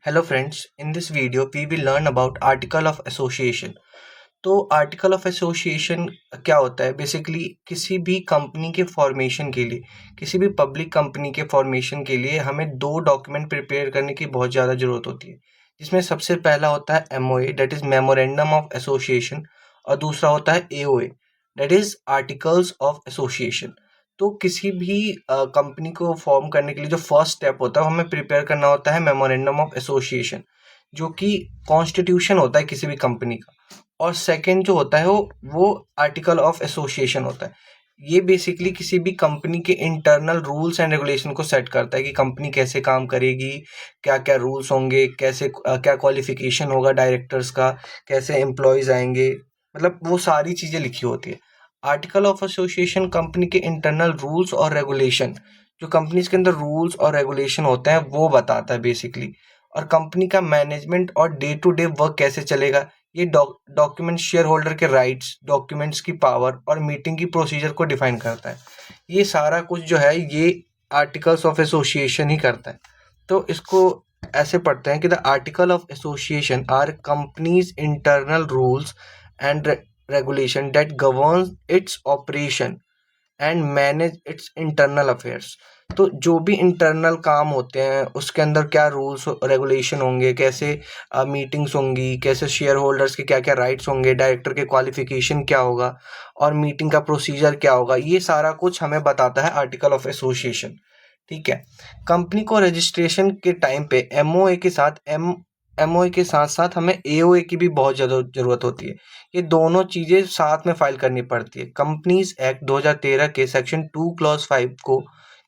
Hello friends, in this video we will learn about article of association. तो article of association क्या होता है? Basically किसी भी कंपनी के फॉर्मेशन के लिए, किसी भी पब्लिक कंपनी के फॉर्मेशन के लिए हमें दो डॉक्यूमेंट प्रिपेयर करने की बहुत ज़्यादा ज़रूरत होती है, जिसमें सबसे पहला होता है MOA that is memorandum of association और दूसरा होता है AOA that is articles of association. तो किसी भी कंपनी को फॉर्म करने के लिए जो फर्स्ट स्टेप होता है वो हमें प्रिपेयर करना होता है मेमोरेंडम ऑफ एसोसिएशन, जो कि कॉन्स्टिट्यूशन होता है किसी भी कंपनी का। और सेकंड जो होता है वो आर्टिकल ऑफ एसोसिएशन होता है। ये बेसिकली किसी भी कंपनी के इंटरनल रूल्स एंड रेगुलेशन को सेट करता है कि कंपनी कैसे काम करेगी, क्या क्या रूल्स होंगे, कैसे क्या क्वालिफिकेशन होगा डायरेक्टर्स का, कैसे एम्प्लॉयज़ आएंगे, मतलब वो सारी चीज़ें लिखी होती है। आर्टिकल ऑफ एसोसिएशन कंपनी के इंटरनल रूल्स और रेगुलेशन, जो कंपनीज के अंदर रूल्स और रेगुलेशन होते हैं वो बताता है बेसिकली। और कंपनी का मैनेजमेंट और डे टू डे वर्क कैसे चलेगा, ये डॉक्यूमेंट शेयर होल्डर के राइट्स, डॉक्यूमेंट्स की पावर और मीटिंग की प्रोसीजर को डिफाइन करता है। ये सारा कुछ जो है ये आर्टिकल्स ऑफ एसोसिएशन ही करता है। तो इसको ऐसे पढ़ते हैं कि the article of association are companies internal rules and regulation that govern its operation and manage its internal affairs. तो जो भी इंटरनल काम होते हैं उसके अंदर क्या रूल्स रेगुलेशन होंगे, कैसे मीटिंग्स होंगी, कैसे शेयर होल्डर्स के क्या क्या राइट्स होंगे, डायरेक्टर के क्वालिफिकेशन क्या होगा और मीटिंग का प्रोसीजर क्या होगा, ये सारा कुछ हमें बताता है आर्टिकल ऑफ एसोसिएशन। ठीक है। कंपनी को रजिस्ट्रेशन के टाइम पे एमओए के साथ साथ हमें एओए की भी बहुत ज़्यादा ज़रूरत होती है। ये दोनों चीज़ें साथ में फाइल करनी पड़ती है। कंपनीज एक्ट 2013 के सेक्शन 2 क्लॉज 5 को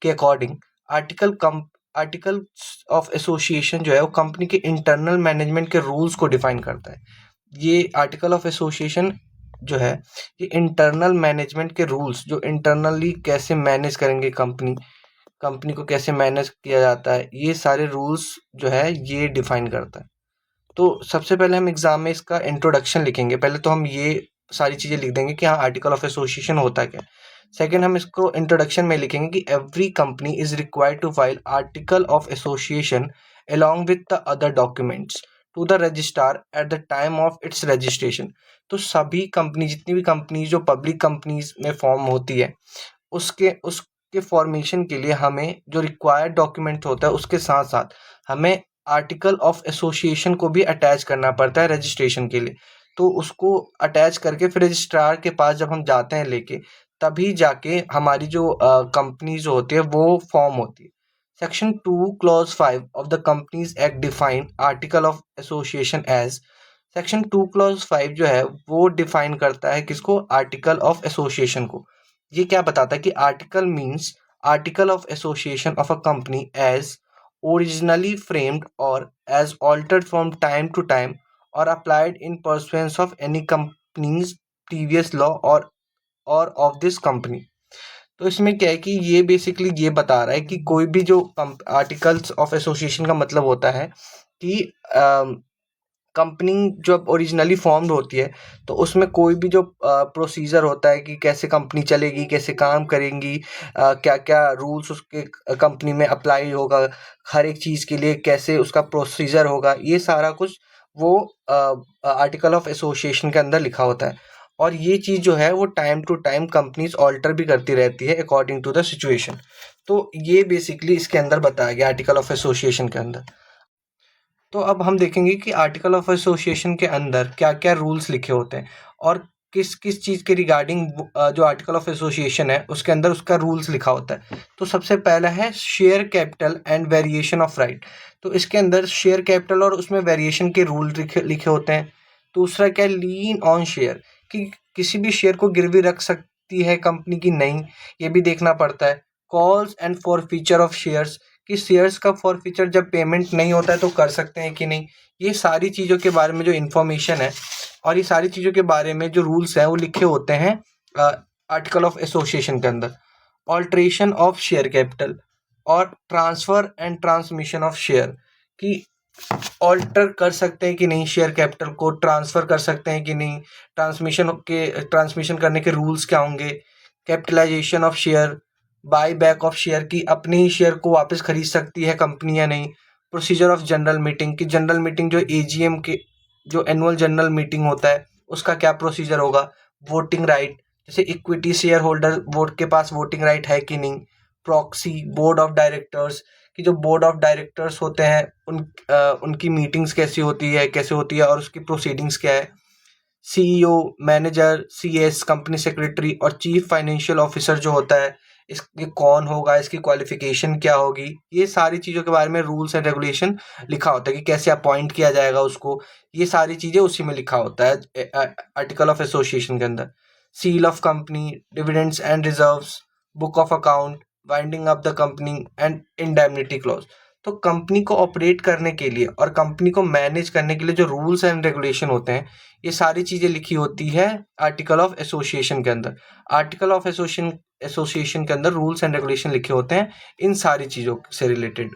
के अकॉर्डिंग आर्टिकल ऑफ एसोसिएशन जो है वो कंपनी के इंटरनल मैनेजमेंट के रूल्स को डिफाइन करता है। ये आर्टिकल ऑफ एसोसिएशन जो है ये इंटरनल मैनेजमेंट के रूल्स, जो इंटरनली कैसे मैनेज करेंगे कंपनी को कैसे मैनेज किया जाता है, ये सारे रूल्स जो है ये डिफाइन करता है। तो सबसे पहले हम एग्जाम में इसका इंट्रोडक्शन लिखेंगे। पहले तो हम ये सारी चीज़ें लिख देंगे कि हाँ आर्टिकल ऑफ एसोसिएशन होता क्या है। सेकेंड हम इसको इंट्रोडक्शन में लिखेंगे कि every company is required to file article of association along with the other documents to the registrar at the time of its registration। तो सभी कंपनी, जितनी भी कंपनी जो पब्लिक कंपनीज में फॉर्म होती है उसके फॉर्मेशन के लिए हमें जो रिक्वायर्ड डॉक्यूमेंट होता है उसके साथ साथ हमें आर्टिकल ऑफ एसोसिएशन को भी अटैच करना पड़ता है रजिस्ट्रेशन के लिए। तो उसको अटैच करके फिर रजिस्ट्रार के पास जब हम जाते हैं लेके, तभी जाके हमारी जो कंपनी जो होती है वो फॉर्म होती है। Section 2 clause 5 of the companies act define article of association as. Section 2 clause 5 जो है वो डिफाइन करता है किसको? आर्टिकल ऑफ एसोसिएशन को। ये क्या बताता है कि article means article of association of a company as originally framed or as altered from time to time or applied in pursuance of any company's previous law or of this company। तो इसमें क्या है कि ये basically ये बता रहा है कि कोई भी जो आर्टिकल्स ऑफ एसोसिएशन का मतलब होता है कि कंपनी जब ओरिजिनली फॉर्म्ड होती है तो उसमें कोई भी जो प्रोसीजर होता है कि कैसे कंपनी चलेगी, कैसे काम करेंगी, क्या क्या रूल्स उसके कंपनी में अप्लाई होगा, हर एक चीज़ के लिए कैसे उसका प्रोसीजर होगा, ये सारा कुछ वो आर्टिकल ऑफ एसोसिएशन के अंदर लिखा होता है। और ये चीज़ जो है वो time to time companies alter भी करती रहती है अकॉर्डिंग टू द सिचुएशन। तो ये बेसिकली इसके अंदर बताया गया आर्टिकल ऑफ एसोसिएशन के अंदर। तो अब हम देखेंगे कि आर्टिकल ऑफ एसोसिएशन के अंदर क्या क्या रूल्स लिखे होते हैं और किस किस चीज़ के रिगार्डिंग जो आर्टिकल ऑफ एसोसिएशन है उसके अंदर उसका रूल्स लिखा होता है। तो सबसे पहला है share capital and variation of right. तो इसके अंदर शेयर कैपिटल और उसमें वेरिएशन के रूल लिखे होते हैं। दूसरा क्या है? लीन ऑन शेयर, कि किसी भी शेयर को गिरवी रख सकती है कंपनी की नहीं, ये भी देखना पड़ता है। Calls and for feature of shares, कि शेयर्स का फॉरफीचर जब पेमेंट नहीं होता है तो कर सकते हैं कि नहीं, ये सारी चीज़ों के बारे में जो इन्फॉर्मेशन है और ये सारी चीज़ों के बारे में जो रूल्स हैं वो लिखे होते हैं आर्टिकल ऑफ एसोसिएशन के अंदर। ऑल्ट्रेशन ऑफ शेयर कैपिटल और transfer and transmission of share, कि ऑल्टर कर सकते हैं कि नहीं, शेयर कैपिटल को ट्रांसफ़र कर सकते हैं कि नहीं, ट्रांसमिशन करने के रूल्स क्या होंगे, capitalisation of share, buy back of share, की अपने ही शेयर को वापस खरीद सकती है कंपनी या नहीं, प्रोसीजर ऑफ जनरल मीटिंग की जनरल मीटिंग जो एजीएम के जो एनुअल जनरल मीटिंग होता है उसका क्या प्रोसीजर होगा। वोटिंग राइट, जैसे इक्विटी शेयर होल्डर वोट के पास वोटिंग राइट है कि नहीं। प्रॉक्सी, बोर्ड ऑफ डायरेक्टर्स की जो बोर्ड ऑफ डायरेक्टर्स होते हैं उनकी मीटिंग्स कैसे होती है और उसकी प्रोसीडिंग्स क्या है। CEO, manager, CS, company secretary और चीफ फाइनेंशियल ऑफिसर जो होता है इसके कौन होगा, इसकी क्वालिफिकेशन क्या होगी, ये सारी चीज़ों के बारे में रूल्स एंड रेगुलेशन लिखा होता है कि कैसे अपॉइंट किया जाएगा उसको। ये सारी चीज़ें उसी में लिखा होता है आर्टिकल ऑफ एसोसिएशन के अंदर। Seal of company, dividends and reserves, book of account, winding up the company and indemnity clause. तो कंपनी को ऑपरेट करने के लिए और कंपनी को मैनेज करने के लिए जो रूल्स एंड रेगुलेशन होते हैं ये सारी चीज़ें लिखी होती है आर्टिकल ऑफ एसोसिएशन के अंदर। आर्टिकल ऑफ एसोसिएशन के अंदर रूल्स एंड रेगुलेशन लिखे होते हैं इन सारी चीज़ों से रिलेटेड।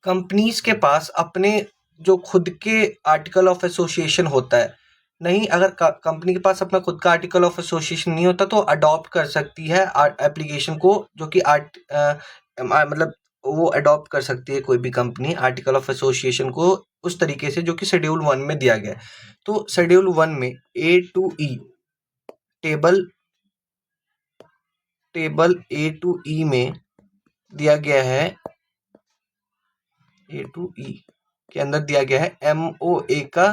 कंपनीज के पास अपने जो खुद के आर्टिकल ऑफ एसोसिएशन होता है नहीं, अगर कंपनी के पास अपना खुद का आर्टिकल ऑफ एसोसिएशन नहीं होता तो अडॉप्ट कर सकती है एप्लीकेशन को, जो कि मतलब वो अडॉप्ट कर सकती है कोई भी कंपनी आर्टिकल ऑफ एसोसिएशन को उस तरीके से जो कि शेड्यूल 1 में दिया गया है। तो शेड्यूल 1 में A to E table A to E में दिया गया है, ए टू ई के अंदर दिया गया है एमओए का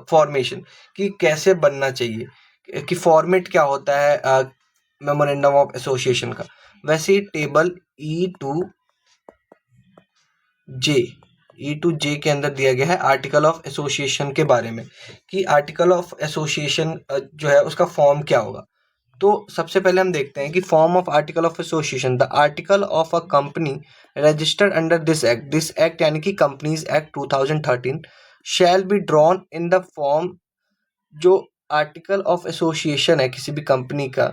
फॉर्मेशन कि कैसे बनना चाहिए, कि फॉर्मेट क्या होता है मेमोरेंडम ऑफ एसोसिएशन का। वैसे ही टेबल ई टू जे के अंदर दिया गया है आर्टिकल ऑफ एसोसिएशन के बारे में कि आर्टिकल ऑफ एसोसिएशन जो है उसका फॉर्म क्या होगा। तो सबसे पहले हम देखते हैं कि form of article of association. The article of a company registered under this act यानी कि companies act 2013 shall be drawn in the form. जो आर्टिकल ऑफ एसोसिएशन है किसी भी कंपनी का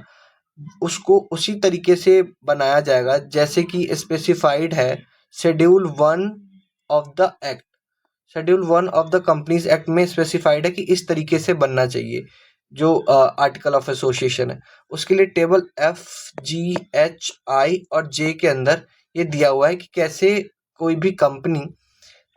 उसको उसी तरीके से बनाया जाएगा जैसे कि स्पेसिफाइड है schedule 1 of the act. Schedule 1 of the companies act में स्पेसिफाइड है कि इस तरीके से बनना चाहिए जो आर्टिकल ऑफ एसोसिएशन है। उसके लिए टेबल एफ, जी, एच, आई और जे के अंदर ये दिया हुआ है कि कैसे कोई भी कंपनी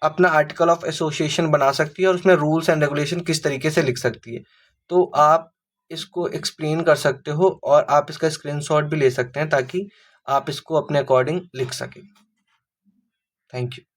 अपना आर्टिकल ऑफ एसोसिएशन बना सकती है और उसमें रूल्स एंड रेगुलेशन किस तरीके से लिख सकती है। तो आप इसको एक्सप्लेन कर सकते हो और आप इसका स्क्रीनशॉट भी ले सकते हैं ताकि आप इसको अपने अकॉर्डिंग लिख सकें। Thank you.